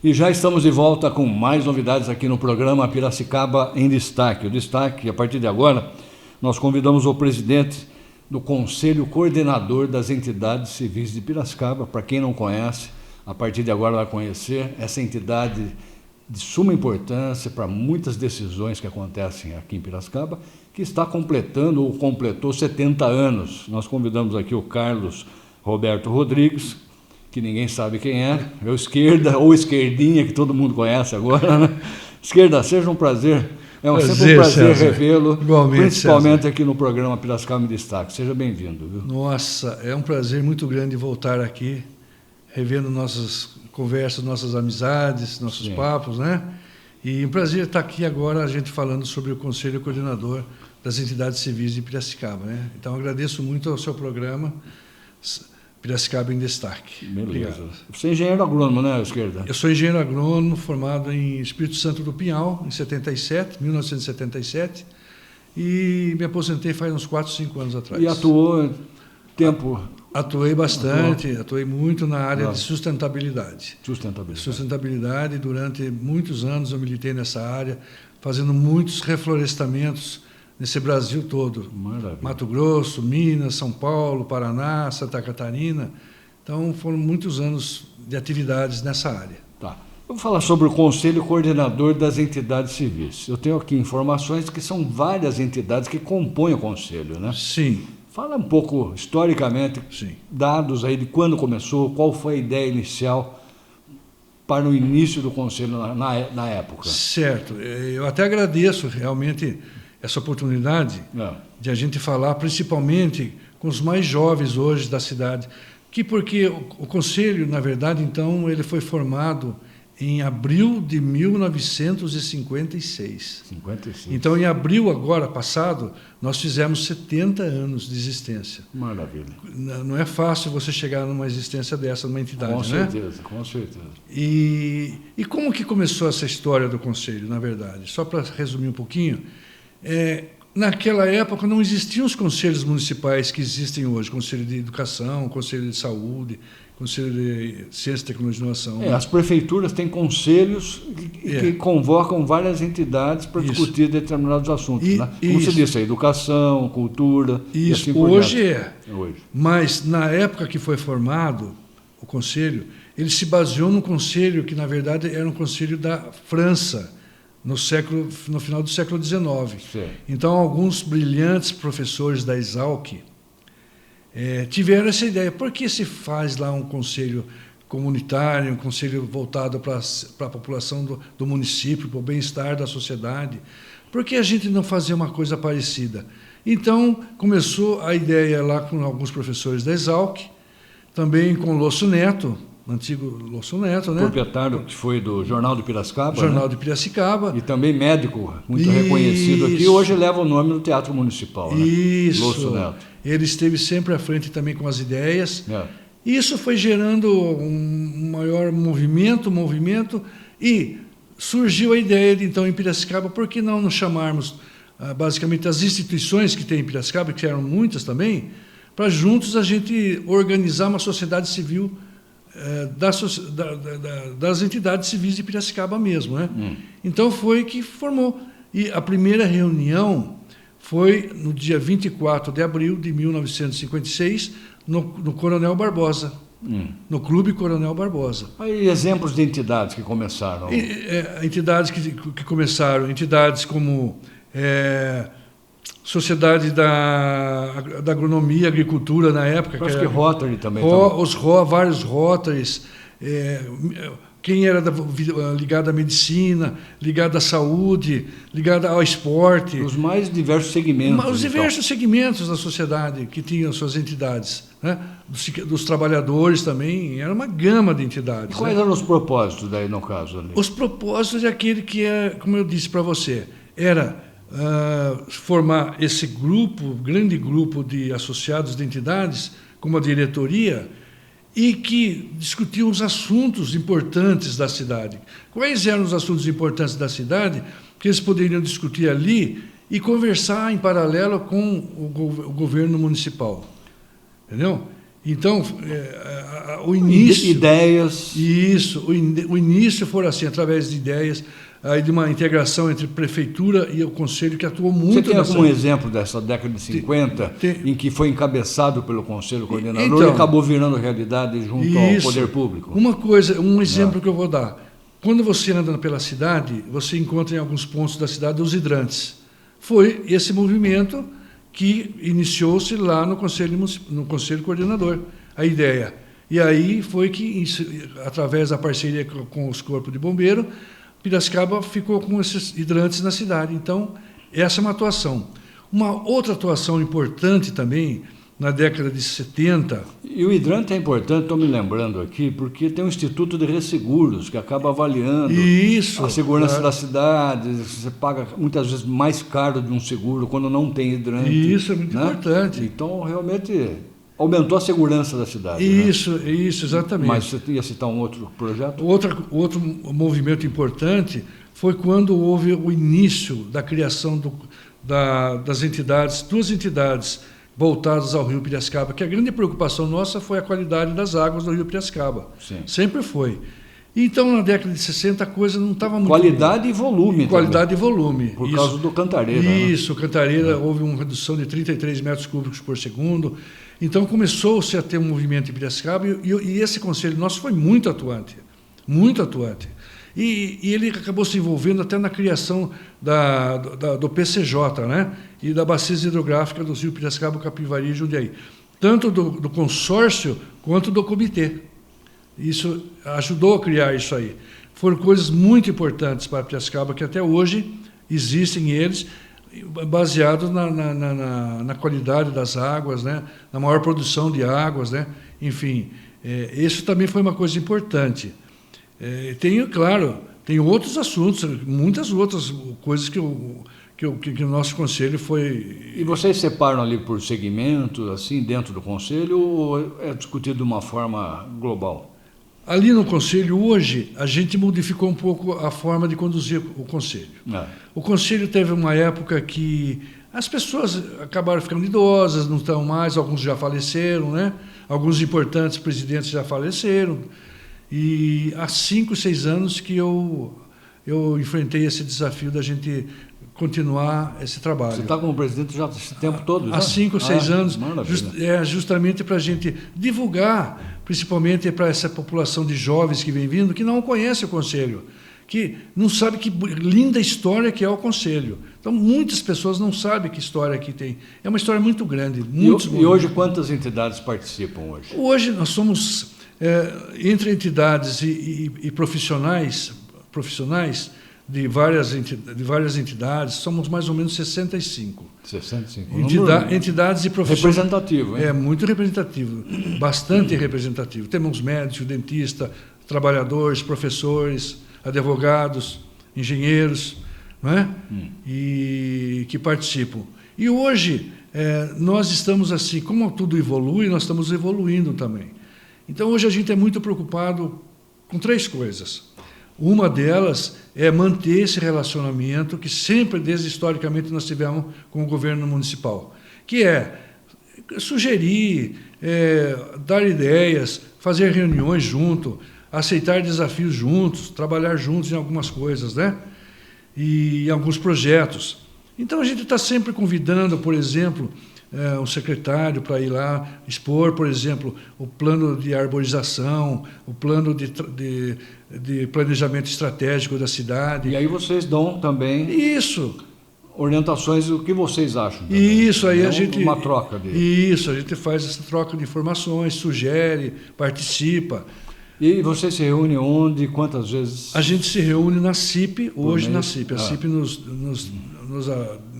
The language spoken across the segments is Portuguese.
E já estamos de volta com mais novidades aqui no programa Piracicaba em Destaque. O destaque, a partir de agora, nós convidamos o presidente do Conselho Coordenador das Entidades Civis de Piracicaba. Para quem não conhece, a partir de agora vai conhecer essa entidade de suma importância para muitas decisões que acontecem aqui em Piracicaba, que está completando ou completou 70 anos. Nós convidamos aqui o Carlos Roberto Rodrigues, que ninguém sabe quem é o Esquerda, ou Esquerdinha, que todo mundo conhece agora, né? Esquerda, seja um prazer. Sempre um prazer revê-lo, principalmente César, aqui no programa Piracicaba em Destaque. Seja bem-vindo. Nossa, é um prazer muito grande voltar aqui, revendo nossas conversas, nossas amizades, nossos papos, né? E um prazer estar aqui agora, a gente falando sobre o Conselho Coordenador das Entidades Civis de Piracicaba, né? Então, agradeço muito ao seu programa Piracicaba em Destaque. Beleza. Obrigado. Você é engenheiro agrônomo, né, Esquerda? Eu sou engenheiro agrônomo, formado em Espírito Santo do Pinhal, em 1977, e me aposentei faz uns 4, 5 anos atrás. E atuou tempo? Atuei bastante, atuei muito na área de sustentabilidade. Sustentabilidade, durante muitos anos eu militei nessa área, fazendo muitos reflorestamentos nesse Brasil todo. Maravilha. Mato Grosso, Minas, São Paulo, Paraná, Santa Catarina. Então, foram muitos anos de atividades nessa área. Tá. Vamos falar sobre o Conselho Coordenador das Entidades Civis. Eu tenho aqui informações que são várias entidades que compõem o Conselho, né? Sim. Fala um pouco, historicamente, dados aí de quando começou, qual foi a ideia inicial para o início do Conselho na época. Certo. Eu até agradeço realmente essa oportunidade de a gente falar principalmente com os mais jovens hoje da cidade, porque o Conselho, na verdade, então, ele foi formado em abril de 1956. 56. Então, em abril agora passado, nós fizemos 70 anos de existência. Maravilha. Não é fácil você chegar numa existência dessa, numa entidade, com né? certeza, com certeza. E como que começou essa história do Conselho, na verdade? Só para resumir um pouquinho, naquela época não existiam os conselhos municipais que existem hoje, Conselho de Educação, Conselho de Saúde, Conselho de Ciência, Tecnologia e Inovação. As prefeituras têm conselhos que convocam várias entidades para discutir determinados assuntos. Né? Como você disse, educação, cultura... Isso, assim hoje Hoje. Mas, na época que foi formado o Conselho, ele se baseou num conselho que, na verdade, era um conselho da França, no final do século XIX. Então, alguns brilhantes professores da Exalc tiveram essa ideia. Por que se faz lá um conselho comunitário, um conselho voltado para a população do município, para o bem-estar da sociedade? Por que a gente não fazer uma coisa parecida? Então, começou a ideia lá com alguns professores da Exalc, também com o Lúcio Neto, antigo Lúcio Neto, né? Proprietário que foi do Jornal de Piracicaba. Jornal de Piracicaba. E também médico muito reconhecido aqui. Hoje leva o nome do Teatro Municipal. Né? Isso. Lúcio Neto. Ele esteve sempre à frente também com as ideias. Isso foi gerando um maior movimento, e surgiu a ideia de, então, em Piracicaba, por que não nos chamarmos, basicamente, as instituições que tem em Piracicaba, que eram muitas também, para juntos a gente organizar uma sociedade civil das entidades civis de Piracicaba mesmo, né? Então foi que formou. E a primeira reunião foi no dia 24 de abril de 1956, no Coronel Barbosa, no Clube Coronel Barbosa. Aí exemplos de entidades que começaram? Entidades que começaram, entidades como Sociedade da Agronomia e Agricultura na época. Acho que Rotary também. Vários Rotarys, quem era ligado à medicina, ligado à saúde, ligado ao esporte. Os mais diversos segmentos. Os diversos segmentos da sociedade que tinham suas entidades, né? Dos trabalhadores também, era uma gama de entidades. E quais eram os propósitos daí, no caso? Ali? Os propósitos é aquele que, como eu disse para você, era formar esse grande grupo de associados de entidades, como a diretoria, e que discutiam os assuntos importantes da cidade. Quais eram os assuntos importantes da cidade que eles poderiam discutir ali e conversar em paralelo com o governo municipal? Entendeu? Então, o início... Ideias... Isso, o início foi assim, através de ideias, aí de uma integração entre prefeitura e o conselho, que atuou muito... Você tem algum exemplo dessa década de 50, em que foi encabeçado pelo conselho coordenador então, e acabou virando realidade junto ao poder público? Um exemplo que eu vou dar. Quando você anda pela cidade, você encontra em alguns pontos da cidade os hidrantes. Foi esse movimento que iniciou-se lá no conselho coordenador, a ideia. E aí foi que, através da parceria com os corpos de bombeiro, Piracicaba ficou com esses hidrantes na cidade. Então, essa é uma atuação. Uma outra atuação importante também, na década de 70... E o hidrante é importante, estou me lembrando aqui, porque tem um Instituto de Resseguros, que acaba avaliando a segurança da cidade. Você paga, muitas vezes, mais caro de um seguro quando não tem hidrante. Isso é muito importante. Então, realmente, aumentou a segurança da cidade. Isso, exatamente. Mas você ia citar um outro projeto? Outro movimento importante foi quando houve o início da criação das entidades, duas entidades voltadas ao Rio Piracicaba, que a grande preocupação nossa foi a qualidade das águas do Rio Piracicaba. Sim. Sempre foi. Então, na década de 60, a coisa não estava muito... Qualidade e volume. Qualidade também. E volume. Por causa do Cantareira. Isso, Cantareira, houve uma redução de 33 metros cúbicos por segundo. Então, começou-se a ter um movimento em Piracicaba e esse conselho nosso foi muito atuante. Muito atuante. E ele acabou se envolvendo até na criação do PCJ, né? E da bacia hidrográfica do Rio Piracicaba, Capivari e Jundiaí. Tanto do consórcio quanto do comitê. Isso ajudou a criar isso aí. Foram coisas muito importantes para Piracicaba, que até hoje existem eles, baseados na qualidade das águas, né? Na maior produção de águas, né? Enfim, isso também foi uma coisa importante. Tem outros assuntos, muitas outras coisas que o nosso conselho foi... E vocês separam ali por segmentos, assim, dentro do conselho, ou é discutido de uma forma global? Ali no conselho, hoje, a gente modificou um pouco a forma de conduzir o conselho. O conselho teve uma época que as pessoas acabaram ficando idosas, não estão mais, alguns já faleceram, né? Alguns importantes presidentes já faleceram. E há 5, 6 anos que eu enfrentei esse desafio da gente continuar esse trabalho. Você está como presidente já esse tempo todo? Há 5, 6 anos, justamente para a gente divulgar, principalmente para essa população de jovens que vem vindo, que não conhece o Conselho, que não sabe que linda história que é o Conselho. Então, muitas pessoas não sabem que história que tem. É uma história muito grande. E hoje, quantas entidades participam hoje? Hoje, nós somos... entre entidades e profissionais de várias entidades, somos mais ou menos 65. 65. Entidades e profissionais. Representativo, hein? Muito representativo, bastante representativo. Temos médicos, dentistas, trabalhadores, professores, advogados, engenheiros, não é? E que participam. E hoje, nós estamos assim, como tudo evolui, nós estamos evoluindo também. Então, hoje a gente é muito preocupado com 3 coisas. Uma delas é manter esse relacionamento que sempre, desde historicamente, nós tivemos com o governo municipal, que é sugerir, dar ideias, fazer reuniões junto, aceitar desafios juntos, trabalhar juntos em algumas coisas, né? E em alguns projetos. Então, a gente está sempre convidando, por exemplo... um secretário para ir lá expor, por exemplo, o plano de arborização, o plano de planejamento estratégico da cidade. E aí vocês dão também orientações do que vocês acham. Também. Isso, aí a gente... Uma troca de... Isso, a gente faz essa troca de informações, sugere, participa. E você se reúne onde, quantas vezes? A gente se reúne na CIP, hoje na CIP. A CIP nos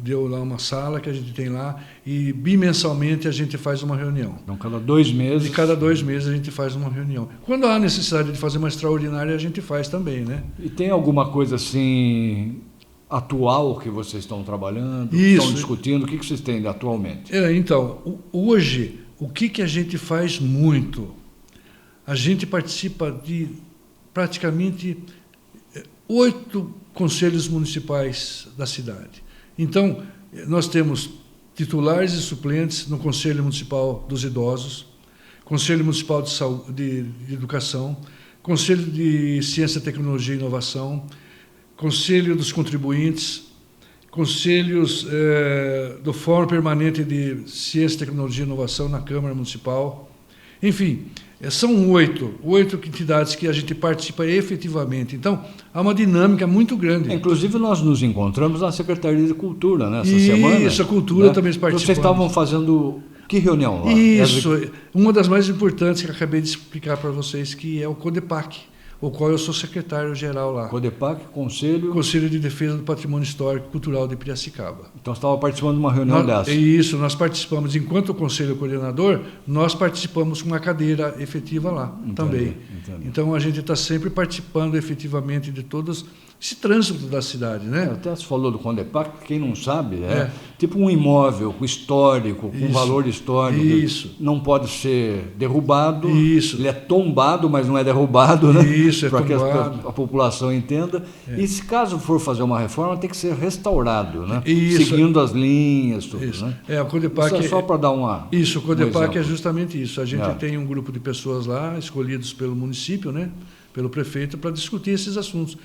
deu lá uma sala que a gente tem lá e bimensalmente a gente faz uma reunião. Então, cada 2 meses? De cada 2 meses a gente faz uma reunião. Quando há necessidade de fazer uma extraordinária, a gente faz também, né? E tem alguma coisa assim atual que vocês estão trabalhando, estão discutindo? O que vocês têm atualmente? Então, hoje, o que a gente faz muito? A gente participa de praticamente 8 conselhos municipais da cidade. Então, nós temos titulares e suplentes no Conselho Municipal dos Idosos, Conselho Municipal de Saúde, de Educação, Conselho de Ciência, Tecnologia e Inovação, Conselho dos Contribuintes, Conselhos do Fórum Permanente de Ciência, Tecnologia e Inovação na Câmara Municipal. Enfim, são oito entidades que a gente participa efetivamente. Então, há uma dinâmica muito grande. Inclusive, nós nos encontramos na Secretaria de Cultura nessa semana. Isso, a Cultura, né? Também participamos. Vocês estavam fazendo que reunião lá? Isso, uma das mais importantes que eu acabei de explicar para vocês, que é o CODEPAC, o qual eu sou secretário-geral lá. CODEPAC, Conselho de Defesa do Patrimônio Histórico e Cultural de Piracicaba. Então, você estava participando de uma reunião dessa? Isso, nós participamos, enquanto o Conselho Coordenador, nós participamos com uma cadeira efetiva lá também. Entendi. Então, a gente está sempre participando efetivamente de todos esse trânsito da cidade, né? Até você falou do CODEPAC, quem não sabe, tipo um imóvel histórico, com valor histórico, isso. Não pode ser derrubado, isso. Ele é tombado, mas não é derrubado, né? Isso, para que a população entenda. E se caso for fazer uma reforma, tem que ser restaurado, né? Isso. Seguindo as linhas, tudo, isso. Né? O CODEPAC isso é só para dar uma... Isso, o CODEPAC é justamente isso. A gente tem um grupo de pessoas lá, escolhidos pelo município, né? Pelo prefeito, para discutir esses assuntos.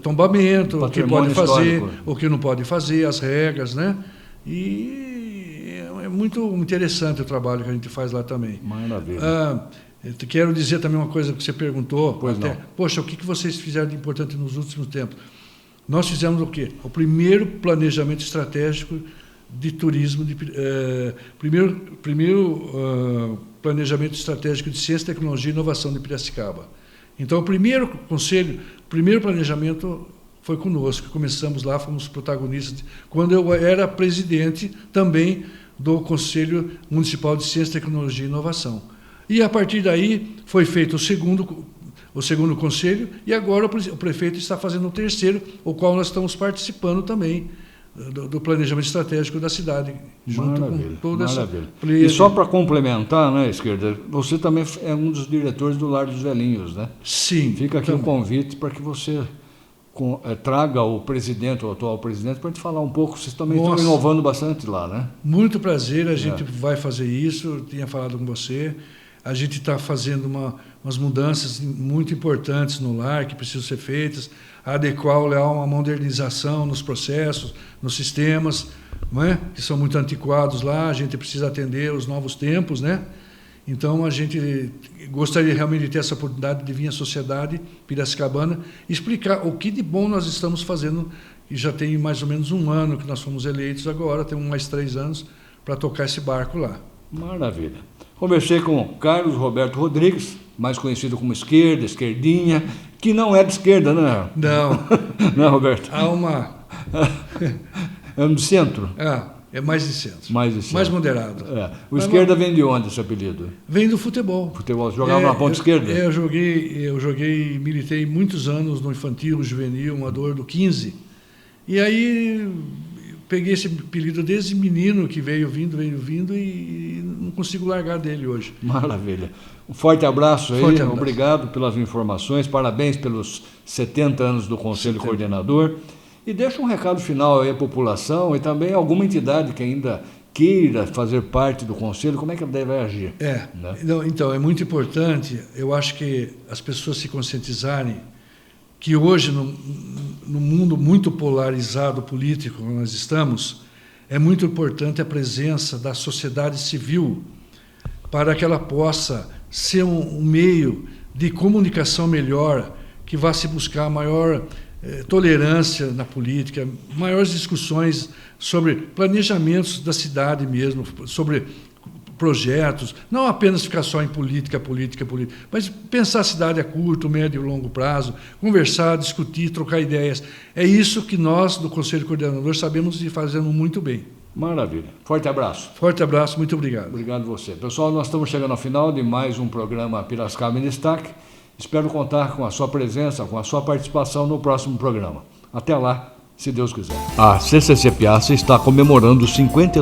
Tombamento, o que pode fazer, o que não pode fazer, as regras, né? E é muito interessante o trabalho que a gente faz lá também. Maravilha. Quero dizer também uma coisa que você perguntou. Pois não. Poxa, o que vocês fizeram de importante nos últimos tempos? Nós fizemos o quê? O primeiro planejamento estratégico de turismo, primeiro planejamento estratégico de ciência, tecnologia e inovação de Piracicaba. Então, o primeiro conselho, o primeiro planejamento foi conosco. Começamos lá, fomos protagonistas. Quando eu era presidente também do Conselho Municipal de Ciência, Tecnologia e Inovação. E, a partir daí, foi feito o segundo conselho, e agora o prefeito está fazendo o terceiro, o qual nós estamos participando também do planejamento estratégico da cidade, junto com toda essa... E só para complementar, né, Esquerda, você também é um dos diretores do Lar dos Velhinhos, né? Sim. Fica aqui o convite para que você traga o presidente, o atual presidente, para a gente falar um pouco. Vocês também estão inovando bastante lá, né? Muito prazer, a gente vai fazer isso, eu tinha falado com você. A gente está fazendo umas mudanças muito importantes no lar, que precisam ser feitas, adequar o LEAL a uma modernização nos processos, nos sistemas, não é? Que são muito antiquados lá, a gente precisa atender os novos tempos, né? Então, a gente gostaria realmente de ter essa oportunidade de vir à sociedade piracicabana e explicar o que de bom nós estamos fazendo, e já tem mais ou menos um ano que nós fomos eleitos agora, temos mais 3 anos para tocar esse barco lá. Maravilha. Conversei com Carlos Roberto Rodrigues, mais conhecido como Esquerdinha, que não é de esquerda, né? Não. Não é, Roberto? Há uma... É no centro? É mais de centro. Mais moderado. O Esquerda vem de onde, esse apelido? Vem do futebol. Futebol. Você jogava na ponta esquerda? Eu joguei, militei muitos anos no infantil, no juvenil, amador do 15. E aí... peguei esse apelido desde menino, que veio vindo e não consigo largar dele hoje. Maravilha. Um forte abraço aí, obrigado pelas informações, parabéns pelos 70 anos do Conselho Coordenador. E deixa um recado final aí à população e também alguma entidade que ainda queira fazer parte do Conselho, como é que ela deve agir? Né? Então, é muito importante, eu acho que as pessoas se conscientizarem que hoje, no mundo muito polarizado político que nós estamos, é muito importante a presença da sociedade civil para que ela possa ser um meio de comunicação melhor, que vá se buscar maior tolerância na política, maiores discussões sobre planejamentos da cidade mesmo, sobre projetos, não apenas ficar só em política, mas pensar a cidade a curto, médio e longo prazo, conversar, discutir, trocar ideias. É isso que nós, do Conselho Coordenador, sabemos e fazemos muito bem. Maravilha. Forte abraço. Forte abraço, muito obrigado. Obrigado a você. Pessoal, nós estamos chegando ao final de mais um programa Piracicaba em Destaque. Espero contar com a sua presença, com a sua participação no próximo programa. Até lá, se Deus quiser. A CCC Piaça está comemorando 59